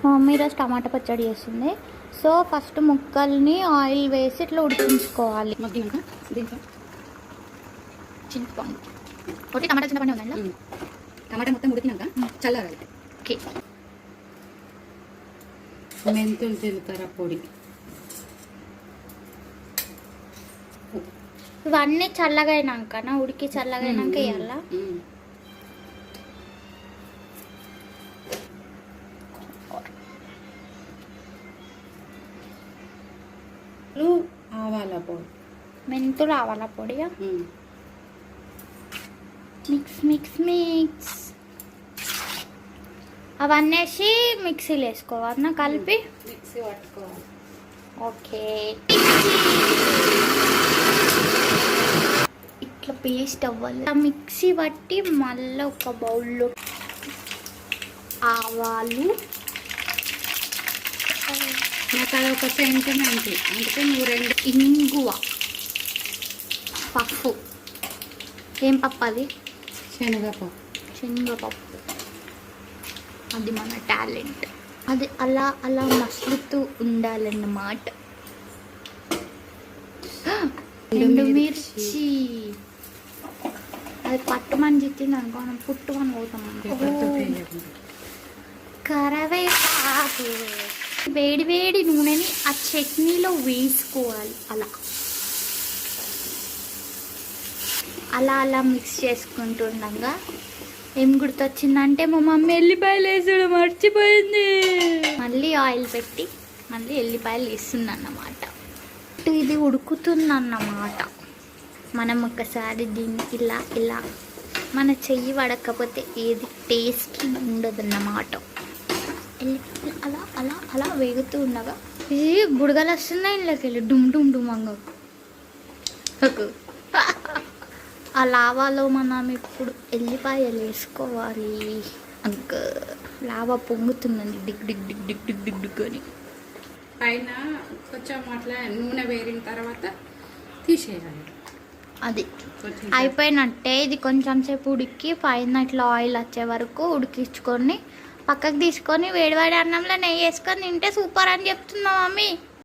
మా మమ్మీ ఈరోజు టమాటా పచ్చడి చేస్తుంది. సో ఫస్ట్ ముక్కల్ని ఆయిల్ వేసి ఇట్లా ఉడికించుకోవాలి. మగ్గినాక దీంట్లో చింతపండు ఒకటి టమాటా చింతపండు ఉందండి. టమాటా మొత్తం ఉడికినాక చల్లారాలి. ఓకే. మెంతులు జీలకర్ర పొడి ఇవన్నీ చల్లగా అయినాకనా ఉడికి చల్లగా అయినాక వేయాలా? ఆవాల పొడి, మెంతులు ఆవాల పొడిగా మిక్స్ మిక్స్ మిక్స్ అవన్నీ వేసి మిక్సీలో వేసుకోవాలన్నా కలిపి మిక్సీ పట్టుకోవాలి. ఓకే. ఇట్లా పేస్ట్ అవ్వాలి. మిక్సీ పట్టి మళ్ళీ ఒక బౌల్లో ఆవాలు, నాకు అది ఒక సెంటిమెంట్, అందుకే నువ్వు రెండు ఇంగువ, పప్పు. ఏం పప్పు అది? శనగపప్పు. శనగపప్పు. అది మన టాలెంట్. అది అలా అలా మసులుతూ ఉండాలన్నమాట. ఎండుమిర్చి అది పట్టుమని చెప్పింది అనుకో, మనం పుట్టుమని పోతాం. కరివేపాకు, వేడి వేడి నూనెని ఆ చట్నీలో వేసుకోవాలి. అలా అలా అలా మిక్స్ చేసుకుంటుండగా ఏం గుర్తొచ్చిందంటే మా మమ్మీ ఎల్లిపాయలు వేసాడు మర్చిపోయింది. మళ్ళీ ఆయిల్ పెట్టి మళ్ళీ ఎల్లిపాయలు వేస్తుంది అన్నమాట. ఇది ఉడుకుతుందన్నమాట. మనం ఒకసారి దీన్ని ఇలా ఇలా మన చెయ్యి పడకపోతే ఏది టేస్ట్ ఉండదన్నమాట. అలా అలా అలా వేగుతూ ఉండగా ఇది బుడగలు వస్తున్నాయి. ఇంట్లోకి వెళ్ళి డుమ్ డుమ్ డుమ్ అంగ. ఆ లావాలో మనం ఇప్పుడు ఎల్లిపాయలు వేసుకోవాలి. అంక లావా పొంగుతుందండి డిగ్ డిగ్ డిగ్ డిగ్ డిగ్ డిగ్ డిగ్ అని. పైన కొంచెం అట్లా నూనె వేరిన తర్వాత తీసేయాలి. అది అయిపోయినట్టే. ఇది కొంచెం సేపు ఉడికి పైన ఇట్లా ఆయిల్ వచ్చే వరకు ఉడికించుకొని పక్కకు తీసుకొని వేడివేడి అన్నంలో నెయ్యి వేసుకొని తింటే సూపర్ అని చెప్తున్నా మమ్మీ.